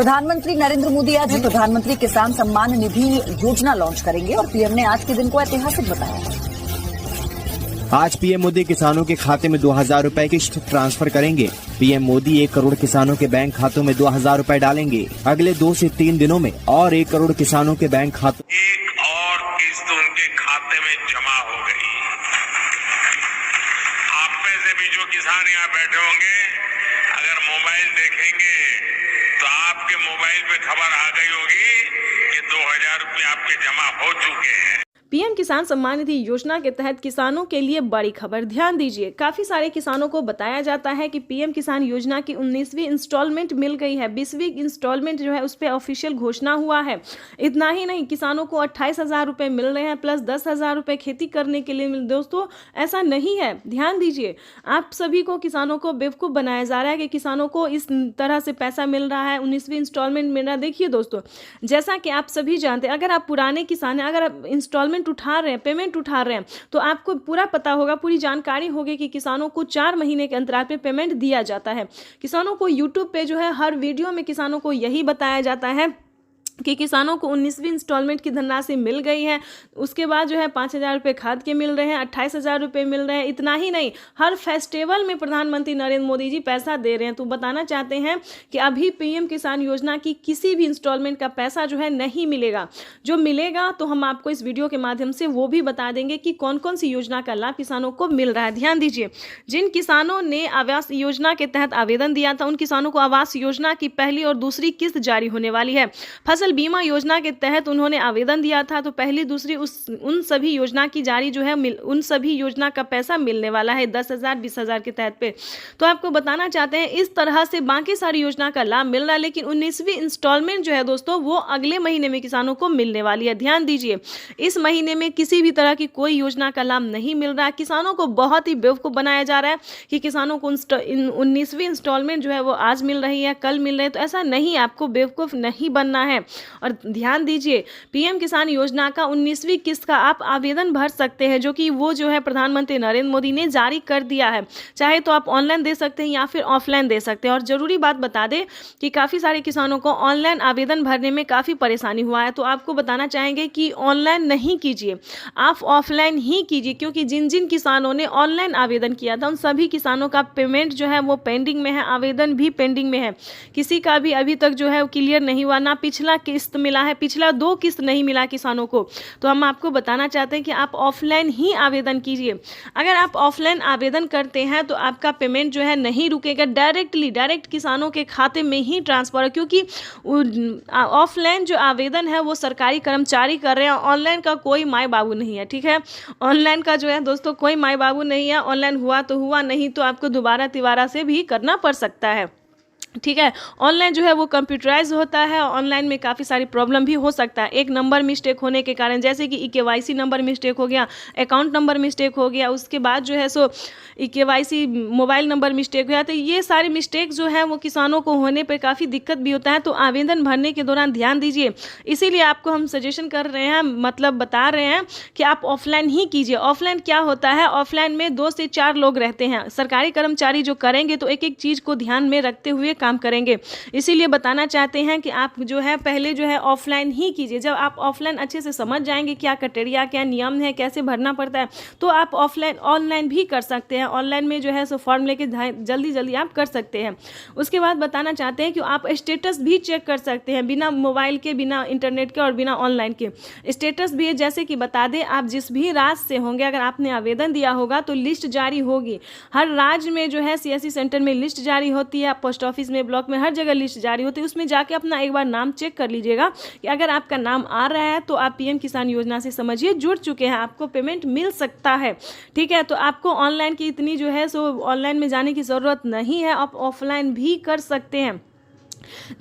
प्रधानमंत्री नरेंद्र मोदी आज प्रधानमंत्री किसान सम्मान निधि योजना लॉन्च करेंगे और पीएम ने आज के दिन को ऐतिहासिक बताया है। आज पीएम मोदी किसानों के खाते में 2000 रुपए किस्त ट्रांसफर करेंगे। पीएम मोदी 1 करोड़ किसानों के बैंक खातों में 2000 रुपए डालेंगे। अगले 2 से 3 दिनों में और 1 करोड़ किसानों के बैंक खातों एक और किस्त उनके खाते में जमा हो गई। आप में से भी जो किसान यहाँ बैठे होंगे, अगर मोबाइल देखेंगे तो आपके मोबाइल पे खबर आ गई होगी कि 2000 रुपए आपके जमा हो चुके हैं। पीएम किसान सम्मान निधि योजना के तहत किसानों के लिए बड़ी खबर, ध्यान दीजिए। काफी सारे किसानों को बताया जाता है कि पीएम किसान योजना की 19वीं इंस्टॉलमेंट मिल गई है। 20वीं इंस्टॉलमेंट जो है उस पर ऑफिशियल घोषणा हुआ है। इतना ही नहीं, किसानों को 28,000 रुपए मिल रहे हैं प्लस 10,000 रुपए खेती करने के लिए दोस्तों ऐसा नहीं है, ध्यान दीजिए। आप सभी को किसानों को बेवकूफ़ बनाया जा रहा है कि किसानों को इस तरह से पैसा मिल रहा है, 19वीं इंस्टॉलमेंट मिल रहा है। देखिए दोस्तों, जैसा कि आप सभी जानते हैं, अगर आप पुराने किसान हैं, अगर आप इंस्टॉलमेंट उठा रहे हैं, पेमेंट उठा रहे हैं, तो आपको पूरा पता होगा, पूरी जानकारी होगी कि किसानों को 4 महीने के अंतराल पे पेमेंट दिया जाता है। किसानों को यूट्यूब पे जो है हर वीडियो में किसानों को यही बताया जाता है कि किसानों को 19वीं इंस्टॉलमेंट की धनराशि मिल गई है। उसके बाद जो है 5,000 रुपये खाद के मिल रहे हैं, 28,000 रुपये मिल रहे हैं। इतना ही नहीं, हर फेस्टिवल में प्रधानमंत्री नरेंद्र मोदी जी पैसा दे रहे हैं। तो बताना चाहते हैं कि अभी पीएम किसान योजना की किसी भी इंस्टॉलमेंट का पैसा जो है नहीं मिलेगा। जो मिलेगा तो हम आपको इस वीडियो के माध्यम से वो भी बता देंगे कि कौन कौन सी योजना का लाभ किसानों को मिल रहा है। ध्यान दीजिए, जिन किसानों ने आवास योजना के तहत आवेदन दिया था, उन किसानों को आवास योजना की पहली और दूसरी किस्त जारी होने वाली है। फसल बीमा योजना के तहत उन्होंने आवेदन दिया था, तो पहली दूसरी उन सभी योजना की जारी जो है उन सभी योजना का पैसा मिलने वाला है 10,000 20,000 के तहत पे। तो आपको बताना चाहते हैं इस तरह से बाकी सारी योजना का लाभ मिल रहा है, लेकिन 19वीं इंस्टॉलमेंट जो है दोस्तों वो अगले महीने में किसानों को मिलने वाली है। ध्यान दीजिए, इस महीने में किसी भी तरह की कोई योजना का लाभ नहीं मिल रहा है। किसानों को बहुत ही बेवकूफ़ बनाया जा रहा है कि किसानों को 19वीं इंस्टॉलमेंट जो है वो आज मिल रही है, कल मिल रही है। तो ऐसा नहीं, आपको बेवकूफ़ नहीं बनना है। और ध्यान दीजिए, पीएम किसान योजना का 19वीं किस्त का आप आवेदन भर सकते हैं, जो कि वो जो है प्रधानमंत्री नरेंद्र मोदी ने जारी कर दिया है। चाहे तो आप ऑनलाइन दे सकते हैं या फिर ऑफलाइन दे सकते हैं। और जरूरी बात बता दें कि काफ़ी सारे किसानों को ऑनलाइन आवेदन भरने में काफ़ी परेशानी हुआ है। तो आपको बताना चाहेंगे कि ऑनलाइन नहीं कीजिए, आप ऑफलाइन ही कीजिए, क्योंकि जिन जिन किसानों ने ऑनलाइन आवेदन किया था उन सभी किसानों का पेमेंट जो है वो पेंडिंग में है, आवेदन भी पेंडिंग में है। किसी का भी अभी तक जो है वो क्लियर नहीं हुआ, ना पिछला किस्त मिला है, पिछला 2 किस्त नहीं मिला किसानों को। तो हम आपको बताना चाहते हैं कि आप ऑफलाइन ही आवेदन कीजिए। अगर आप ऑफलाइन आवेदन करते हैं तो आपका पेमेंट जो है नहीं रुकेगा, डायरेक्ट किसानों के खाते में ही ट्रांसफर है, क्योंकि ऑफलाइन जो आवेदन है वो सरकारी कर्मचारी कर रहे हैं। ऑनलाइन का कोई माई बाबू नहीं है, ठीक है। ऑनलाइन का जो है दोस्तों कोई माई बाबू नहीं है। ऑनलाइन हुआ तो हुआ, नहीं तो आपको दोबारा तिबारा से भी करना पड़ सकता है, ठीक है। ऑनलाइन जो है वो कंप्यूटराइज होता है। ऑनलाइन में काफ़ी सारी प्रॉब्लम भी हो सकता है, एक नंबर मिस्टेक होने के कारण, जैसे कि KYC नंबर मिस्टेक हो गया, अकाउंट नंबर मिस्टेक हो गया, उसके बाद जो है सो KYC मोबाइल नंबर मिस्टेक हो गया। तो ये सारे मिस्टेक जो है वो किसानों को होने पर काफ़ी दिक्कत भी होता है। तो आवेदन भरने के दौरान ध्यान दीजिए, इसीलिए आपको हम सजेशन कर रहे हैं, मतलब बता रहे हैं कि आप ऑफलाइन ही कीजिए। ऑफलाइन क्या होता है, ऑफलाइन में 2 से 4 लोग रहते हैं। सरकारी कर्मचारी जो करेंगे तो एक एक चीज़ को ध्यान में रखते हुए काम करेंगे। इसीलिए बताना चाहते हैं कि आप जो है पहले जो है ऑफलाइन ही कीजिए। जब आप ऑफलाइन अच्छे से समझ जाएंगे क्या क्राइटेरिया, क्या नियम है, कैसे भरना पड़ता है, तो आप ऑनलाइन भी कर सकते हैं। ऑनलाइन में जो है सो फॉर्म लेके जल्दी आप कर सकते हैं। उसके बाद बताना चाहते हैं कि आप स्टेटस भी चेक कर सकते हैं, बिना मोबाइल के, बिना इंटरनेट के और बिना ऑनलाइन के। स्टेटस भी है, जैसे कि बता दें, आप जिस भी राज्य से होंगे, अगर आपने आवेदन दिया होगा तो लिस्ट जारी होगी। हर राज्य में जो है CSC सेंटर में लिस्ट जारी होती है, पोस्ट ऑफिस में, ब्लॉक में, हर जगह लिस्ट जारी होती है। उसमें जाके अपना एक बार नाम चेक कर लीजिएगा कि अगर आपका नाम आ रहा है तो आप पीएम किसान योजना से समझिए जुड़ चुके हैं, आपको पेमेंट मिल सकता है, ठीक है। तो आपको ऑनलाइन की इतनी जो है सो ऑनलाइन में जाने की ज़रूरत नहीं है, आप ऑफलाइन भी कर सकते हैं।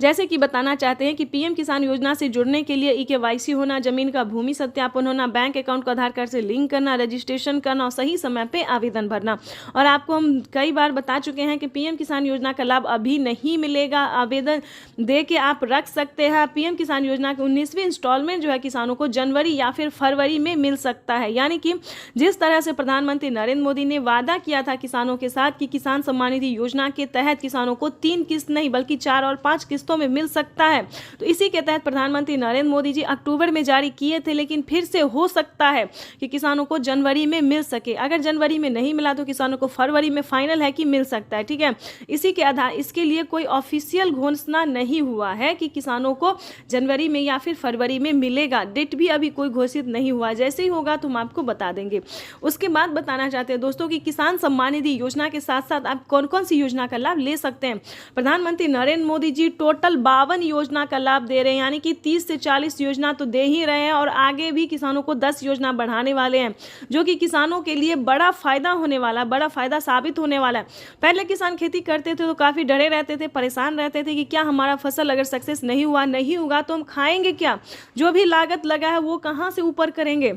जैसे कि बताना चाहते हैं कि पीएम किसान योजना से जुड़ने के लिए KYC होना, जमीन का भूमि सत्यापन होना, बैंक अकाउंट को आधार कार्ड से लिंक करना, रजिस्ट्रेशन करना और सही समय पे आवेदन भरना। और आपको हम कई बार बता चुके हैं कि पीएम किसान योजना का लाभ अभी नहीं मिलेगा, आवेदन दे के आप रख सकते हैं। पीएम किसान योजना की 19वीं इंस्टॉलमेंट जो है किसानों को जनवरी या फिर फरवरी में मिल सकता है। यानी कि जिस तरह से प्रधानमंत्री नरेंद्र मोदी ने वादा किया था किसानों के साथ कि किसान सम्मान निधि योजना के तहत किसानों को 3 किस्त नहीं बल्कि 4 और 5 किस्तों में मिल सकता है। तो इसी के तहत प्रधानमंत्री नरेंद्र मोदी जी अक्टूबर में जारी किए थे, लेकिन फिर से हो सकता है कि किसानों को जनवरी में मिल सके। अगर जनवरी में नहीं मिला तो किसानों को फरवरी में फाइनल है कि मिल सकता है। ठीक है, इसी के आधार इसके लिए कोई ऑफिशियल घोषणा नहीं हुआ है कि किसानों को जनवरी में या फिर फरवरी में मिलेगा। डेट भी अभी कोई घोषित नहीं हुआ, जैसे ही होगा तो हम आपको बता देंगे। उसके बाद बताना चाहते हैं दोस्तों कि किसान सम्मान निधि योजना के साथ साथ आप कौन कौन सी योजना का लाभ ले सकते हैं। प्रधानमंत्री नरेंद्र मोदी जी टोटल 52 योजना का लाभ दे रहे हैं, यानी कि 30 से 40 योजना तो दे ही रहे हैं और आगे भी किसानों को 10 योजना बढ़ाने वाले हैं, जो कि किसानों के लिए बड़ा फायदा होने वाला, बड़ा फायदा साबित होने वाला है। पहले किसान खेती करते थे तो काफी डरे रहते थे, परेशान रहते थे कि क्या हमारा फसल अगर सक्सेस नहीं हुआ तो हम खाएंगे क्या, जो भी लागत लगा है वो कहाँ से ऊपर करेंगे।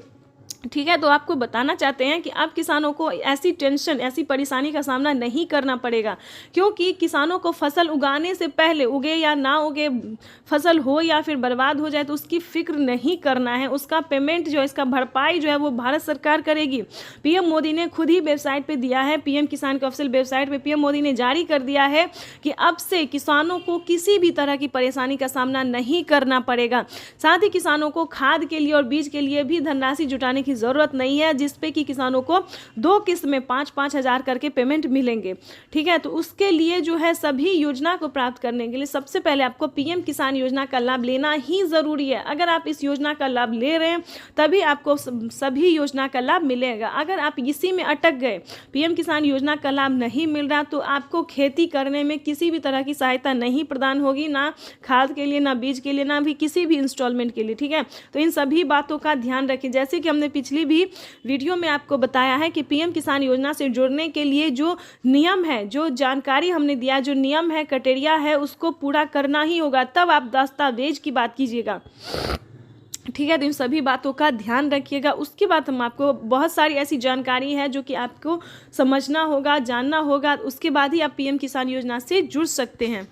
ठीक है, तो आपको बताना चाहते हैं कि अब किसानों को ऐसी टेंशन, ऐसी परेशानी का सामना नहीं करना पड़ेगा, क्योंकि किसानों को फसल उगाने से पहले, उगे या ना उगे, फसल हो या फिर बर्बाद हो जाए तो उसकी फिक्र नहीं करना है। उसका पेमेंट जो है, इसका भरपाई जो है वो भारत सरकार करेगी। पीएम मोदी ने खुद ही वेबसाइट पे दिया है, पीएम किसान के ऑफिशियल वेबसाइट पे पीएम मोदी ने जारी कर दिया है कि अब से किसानों को किसी भी तरह की परेशानी का सामना नहीं करना पड़ेगा। साथ ही किसानों को खाद के लिए और बीज के लिए भी धनराशि जुटाने की जरूरत नहीं है, जिसपे कि किसानों को 2 किस्त में 5-5 हजार करके पेमेंट मिलेंगे। ठीक है, तो उसके लिए जो है सभी योजना को प्राप्त करने के लिए सबसे पहले आपको पीएम किसान योजना का लाभ लेना ही जरूरी है। अगर आप इस योजना का लाभ ले रहे हैं तभी आपको सभी योजना का लाभ मिलेगा। अगर आप इसी में अटक गए, पीएम किसान योजना का लाभ नहीं मिल रहा, तो आपको खेती करने में किसी भी तरह की सहायता नहीं प्रदान होगी, ना खाद के लिए, ना बीज के लिए, ना भी किसी भी इंस्टॉलमेंट के लिए। ठीक है, तो इन सभी बातों का ध्यान रखें। जैसे कि हमने पिछली भी वीडियो में आपको बताया है कि पीएम किसान योजना से जुड़ने के लिए जो नियम है, जो जानकारी हमने दिया, जो नियम है, क्राइटेरिया है, उसको पूरा करना ही होगा, तब आप दस्तावेज की बात कीजिएगा। ठीक है, तो इन सभी बातों का ध्यान रखिएगा। उसके बाद हम आपको बहुत सारी ऐसी जानकारी है जो कि आपको समझना होगा, जानना होगा, उसके बाद ही आप पीएम किसान योजना से जुड़ सकते हैं।